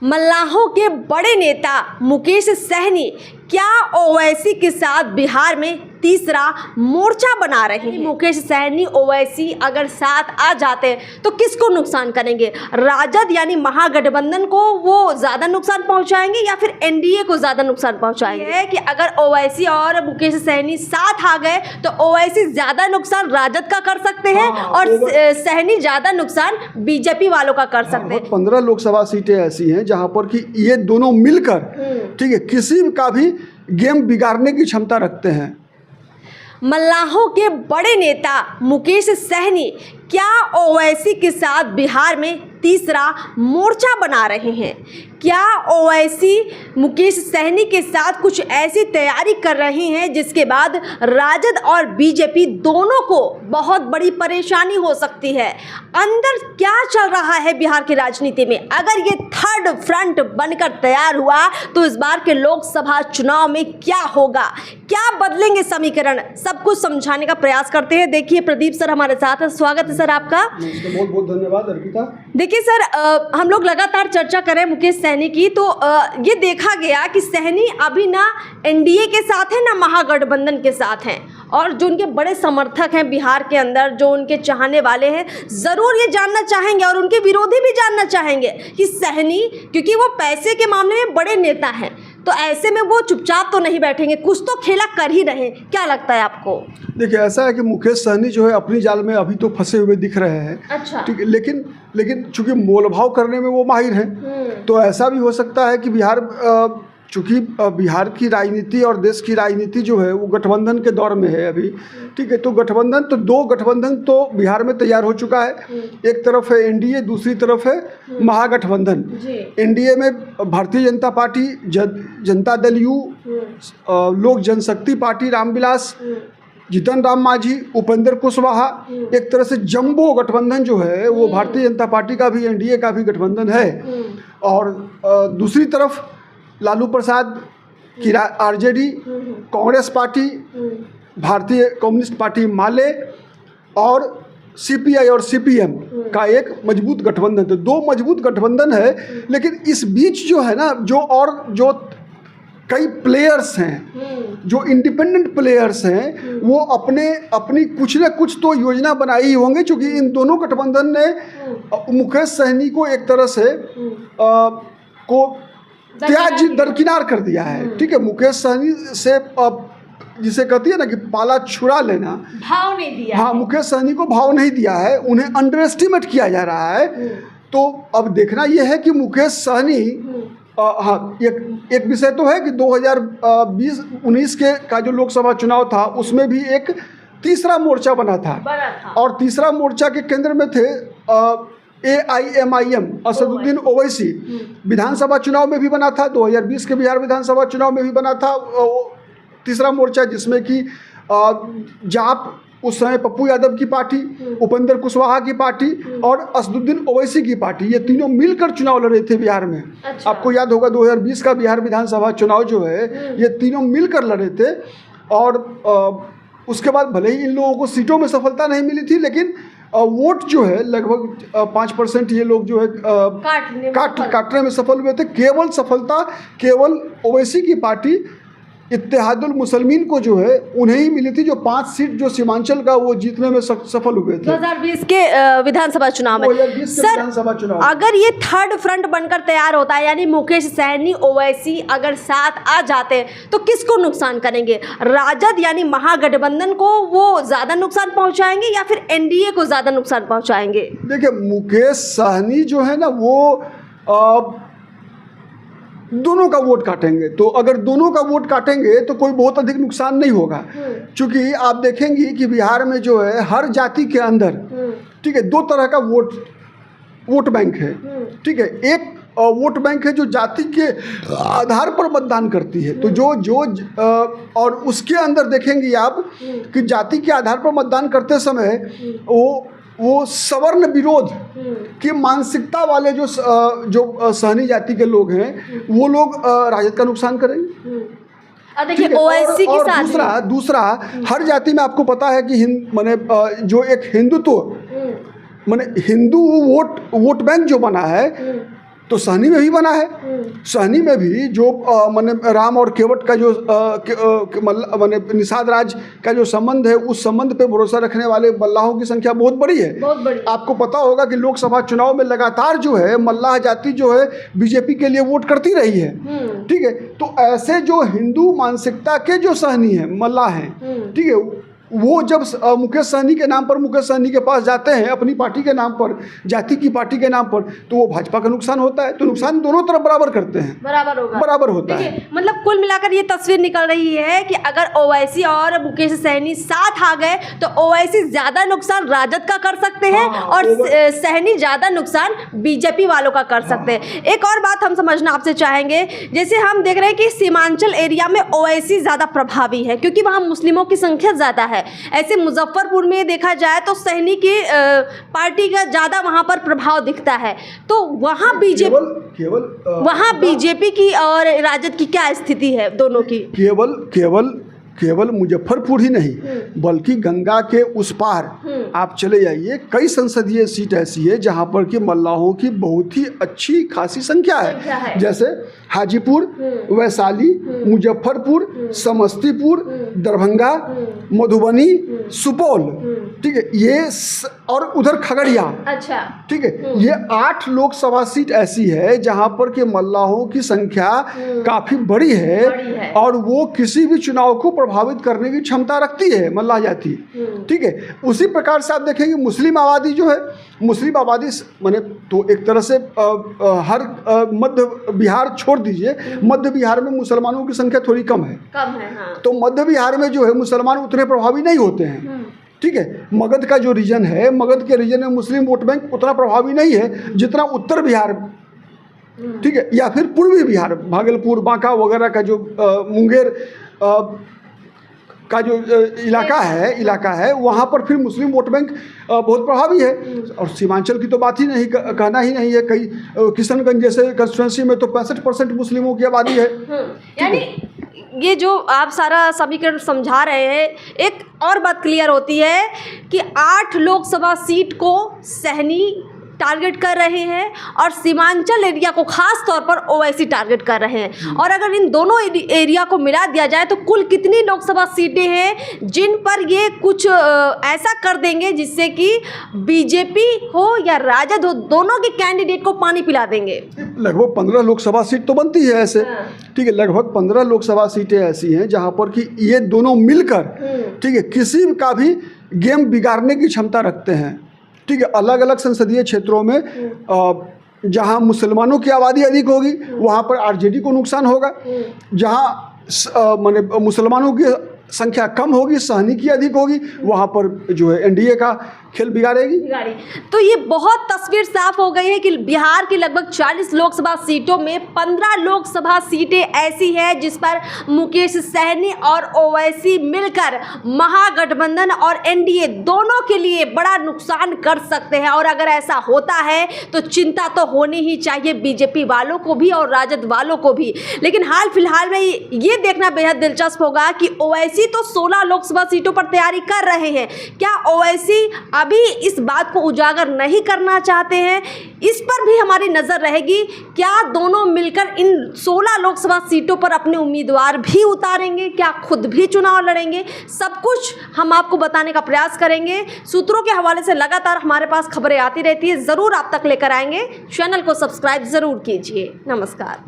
मल्लाहों के बड़े नेता मुकेश सहनी क्या ओवैसी के साथ बिहार में तीसरा मोर्चा बना रहे हैं। मुकेश सहनी ओवैसी अगर साथ आ जाते हैं तो किसको नुकसान करेंगे? राजद यानी महागठबंधन को वो ज़्यादा नुकसान पहुंचाएंगे या फिर एनडीए को ज़्यादा नुकसान पहुंचाएंगे? कि अगर ओवैसी और मुकेश सहनी साथ आ गए तो ओवैसी ज़्यादा नुकसान राजद का कर सकते हैं और सहनी ज़्यादा नुकसान बीजेपी वालों का कर सकते हैं। 15 लोकसभा सीटें ऐसी हैं जहां पर कि ये दोनों मिलकर ठीक है किसी का भी गेम बिगाड़ने की क्षमता रखते हैं। मल्लाहों के बड़े नेता मुकेश सहनी क्या ओवैसी के साथ बिहार में तीसरा मोर्चा बना रहे हैं? क्या ओवैसी मुकेश सहनी के साथ कुछ ऐसी तैयारी कर रहे हैं जिसके बाद राजद और बीजेपी दोनों को बहुत बड़ी परेशानी हो सकती है? अंदर क्या चल रहा है बिहार की राजनीति में? अगर ये थर्ड फ्रंट बनकर तैयार हुआ तो इस बार के लोकसभा चुनाव में क्या होगा, क्या बदलेंगे समीकरण, सब कुछ समझाने का प्रयास करते हैं। देखिए प्रदीप सर हमारे साथ है, स्वागत है सर आपका। बहुत बहुत धन्यवाद अर्पिता। देखिए सर, हम लोग लगातार चर्चा करें मुकेश सहनी की तो ये देखा गया कि सहनी अभी ना एनडीए के साथ है ना महागठबंधन के साथ हैं, और जो उनके बड़े समर्थक हैं बिहार के अंदर, जो उनके चाहने वाले हैं, ज़रूर ये जानना चाहेंगे और उनके विरोधी भी जानना चाहेंगे कि सहनी, क्योंकि वो पैसे के मामले में बड़े नेता हैं, तो ऐसे में वो चुपचाप तो नहीं बैठेंगे, कुछ तो खेला कर ही रहे। क्या लगता है आपको? देखिए ऐसा है कि मुकेश सहनी जो है अपनी जाल में अभी तो फंसे हुए दिख रहे हैं। अच्छा। ठीक है, लेकिन चूंकि मोलभाव करने में वो माहिर हैं, तो ऐसा भी हो सकता है कि चूँकि बिहार की राजनीति और देश की राजनीति जो है वो गठबंधन के दौर में है अभी। ठीक है, तो दो गठबंधन तो बिहार में तैयार हो चुका है। एक तरफ है एनडीए, दूसरी तरफ है महागठबंधन। एनडीए में भारतीय जनता पार्टी, जनता दल यू, लोक जनशक्ति पार्टी रामविलास, जीतन राम मांझी, उपेंद्र कुशवाहा, एक तरह से जंबो गठबंधन जो है वो भारतीय जनता पार्टी का भी एनडीए का भी गठबंधन है। और दूसरी तरफ लालू प्रसाद की आरजेडी, कांग्रेस पार्टी, भारतीय कम्युनिस्ट पार्टी माले और सीपीआई और सीपीएम का एक मजबूत गठबंधन। तो दो मजबूत गठबंधन है, लेकिन इस बीच जो है ना जो कई प्लेयर्स हैं, जो इंडिपेंडेंट प्लेयर्स हैं, वो अपनी कुछ न कुछ तो योजना बनाई ही होंगे, क्योंकि इन दोनों गठबंधन ने मुकेश सहनी को एक तरह से त्याज दरकिनार कर दिया है। ठीक है, मुकेश सहनी से जिसे कहती है ना कि पाला छुड़ा लेना, भाव नहीं दिया। हाँ, मुकेश सहनी को भाव नहीं दिया है, उन्हें अंडर एस्टिमेट किया जा रहा है। तो अब देखना यह है कि मुकेश सहनी, हाँ, एक विषय तो है कि 2020-19 का जो लोकसभा चुनाव था उसमें भी एक तीसरा मोर्चा बना था। और तीसरा मोर्चा के केंद्र में थे AIMIM असदुद्दीन ओवैसी। विधानसभा चुनाव में भी बना था, 2020 के बिहार विधानसभा चुनाव में भी बना था तीसरा मोर्चा, जिसमें कि जाप उस समय पप्पू यादव की पार्टी, उपेंद्र कुशवाहा की पार्टी और असदुद्दीन ओवैसी की पार्टी, ये तीनों मिलकर चुनाव लड़ रहे थे बिहार में। अच्छा। आपको याद होगा 2020 का बिहार विधानसभा चुनाव जो है ये तीनों मिलकर लड़े थे। और उसके बाद भले ही इन लोगों को सीटों में सफलता नहीं मिली थी, लेकिन वोट जो है लगभग 5% ये लोग जो है काटने में सफल हुए थे। केवल ओवैसी की पार्टी इत्तेहादुल मुसलमीन को जो है उन्हें ही मिली थी, जो 5 सीट जो सीमांचल का वो जीतने में सफल हुए थे 2020 के विधानसभा चुनाव में। सर, अगर ये थर्ड फ्रंट बनकर तैयार होता है, यानी मुकेश सहनी ओवैसी अगर साथ आ जाते हैं तो किसको नुकसान करेंगे? राजद यानी महागठबंधन को वो ज़्यादा नुकसान पहुंचाएंगे या फिर एनडीए को ज़्यादा नुकसान पहुंचाएंगे? देखिए, मुकेश सहनी जो है ना वो दोनों का वोट काटेंगे। तो अगर दोनों का वोट काटेंगे तो कोई बहुत अधिक नुकसान नहीं होगा, क्योंकि आप देखेंगे कि बिहार में जो है हर जाति के अंदर, ठीक है, 2 तरह का वोट बैंक है। ठीक है, एक वोट बैंक है जो जाति के आधार पर मतदान करती है, तो जो और उसके अंदर देखेंगे आप कि जाति के आधार पर मतदान करते समय वो सवर्ण विरोध की मानसिकता वाले जो सहनी जाति के लोग हैं, वो लोग राजद का नुकसान करेंगे। देखिए ओवैसी के साथ दूसरा हर जाति में आपको पता है कि माने जो एक हिंदुत्व माने हिंदू वोट बैंक जो बना है, तो सहनी में भी बना है। सहनी में भी जो माने राम और केवट का जो माने निषाद राज का जो संबंध है, उस संबंध पे भरोसा रखने वाले मल्लाहों की संख्या बहुत बड़ी है। बहुत बड़ी। आपको पता होगा कि लोकसभा चुनाव में लगातार जो है मल्लाह जाति जो है बीजेपी के लिए वोट करती रही है। ठीक है, तो ऐसे जो हिंदू मानसिकता के जो सहनी है, मल्लाह हैं, ठीक है, वो जब मुकेश सहनी के नाम पर मुकेश सहनी के पास जाते हैं अपनी पार्टी के नाम पर, जाति की पार्टी के नाम पर, तो वो भाजपा का नुकसान होता है। तो नुकसान दोनों तरफ बराबर करते हैं, बराबर होता है। मतलब कुल मिलाकर ये तस्वीर निकल रही है कि अगर ओवैसी और मुकेश सहनी साथ आ गए तो ओवैसी ज्यादा नुकसान राजद का कर सकते हैं और सहनी ज्यादा नुकसान बीजेपी वालों का कर सकते हैं। एक और बात हम समझना आपसे चाहेंगे, जैसे हम देख रहे हैं कि सीमांचल एरिया में ओवैसी ज्यादा प्रभावी है क्योंकि वहाँ मुस्लिमों की संख्या ज्यादा है। ऐसे मुजफ्फरपुर में देखा जाए तो सहनी की पार्टी का ज्यादा वहां पर प्रभाव दिखता है। तो वहां बीजेपी की और राजद की क्या स्थिति है दोनों की? केवल मुजफ्फरपुर ही नहीं बल्कि गंगा के उस पार आप चले जाइए, कई संसदीय सीट ऐसी है जहां पर कि मल्लाहों की बहुत ही अच्छी खासी संख्या है। जैसे हाजीपुर, वैशाली, मुजफ्फरपुर, समस्तीपुर, दरभंगा, मधुबनी, सुपौल, ठीक है, ये और उधर खगड़िया। अच्छा, ठीक है, ये 8 लोकसभा सीट ऐसी है जहां पर के मल्लाहों की संख्या काफी बड़ी है और वो किसी भी चुनाव को प्रभावित करने की क्षमता रखती है मल्लाह जाति। ठीक है, उसी प्रकार से आप देखेंगे मुस्लिम आबादी जो है, मुस्लिम आबादी माने तो एक तरह से हर मध्य बिहार छोड़ दीजिए, मध्य बिहार में मुसलमानों की संख्या थोड़ी कम है। हाँ। तो मध्य बिहार में जो है मुसलमान उतने प्रभावी नहीं होते हैं। ठीक है, मगध का जो रीजन है, मगध के रीजन में मुस्लिम वोट बैंक उतना प्रभावी नहीं है जितना उत्तर बिहार, ठीक है, या फिर पूर्वी बिहार, भागलपुर, बांका वगैरह का जो मुंगेर का जो इलाका है वहाँ पर फिर मुस्लिम वोट बैंक बहुत प्रभावी है। और सीमांचल की तो बात ही नहीं, कहना ही नहीं है। कई किशनगंज जैसे कंस्टिट्यूंसी में तो 65% मुस्लिमों की आबादी है। यानी ये जो आप सारा समीकरण समझा रहे हैं, एक और बात क्लियर होती है कि 8 लोकसभा सीट को सहनी टारगेट कर रहे हैं और सीमांचल एरिया को खास तौर पर ओवैसी टारगेट कर रहे हैं। और अगर इन दोनों एरिया को मिला दिया जाए तो कुल कितनी लोकसभा सीटें हैं जिन पर ये कुछ ऐसा कर देंगे जिससे कि बीजेपी हो या राजद हो, दोनों के कैंडिडेट को पानी पिला देंगे। लगभग 15 लोकसभा सीट तो बनती है ऐसे। ठीक है, लगभग 15 लोकसभा सीटें ऐसी हैं जहां पर कि ये दोनों मिलकर, ठीक है, किसी का भी गेम बिगाड़ने की क्षमता रखते हैं। ठीक है, अलग अलग संसदीय क्षेत्रों में जहां मुसलमानों की आबादी अधिक होगी वहां पर आरजेडी को नुकसान होगा, जहां माने मुसलमानों की संख्या कम होगी, सहनी की अधिक होगी, वहाँ पर जो है एनडीए का खेल बिगाड़ेगी। तो ये बहुत तस्वीर साफ हो गई है कि बिहार की लगभग 40 लोकसभा सीटों में 15 लोकसभा सीटें ऐसी हैं जिस पर मुकेश सहनी और ओवैसी मिलकर महागठबंधन और एनडीए दोनों के लिए बड़ा नुकसान कर सकते हैं। और अगर ऐसा होता है तो चिंता तो होनी ही चाहिए बीजेपी वालों को भी और राजद वालों को भी। लेकिन हाल फिलहाल में ये देखना बेहद दिलचस्प होगा कि ओवैसी तो 16 लोकसभा सीटों पर तैयारी कर रहे हैं, क्या ओवैसी अभी इस बात को उजागर नहीं करना चाहते हैं? इस पर भी हमारी नज़र रहेगी। क्या दोनों मिलकर इन 16 लोकसभा सीटों पर अपने उम्मीदवार भी उतारेंगे? क्या खुद भी चुनाव लड़ेंगे? सब कुछ हम आपको बताने का प्रयास करेंगे। सूत्रों के हवाले से लगातार हमारे पास खबरें आती रहती है, ज़रूर आप तक लेकर आएंगे। चैनल को सब्सक्राइब ज़रूर कीजिए। नमस्कार।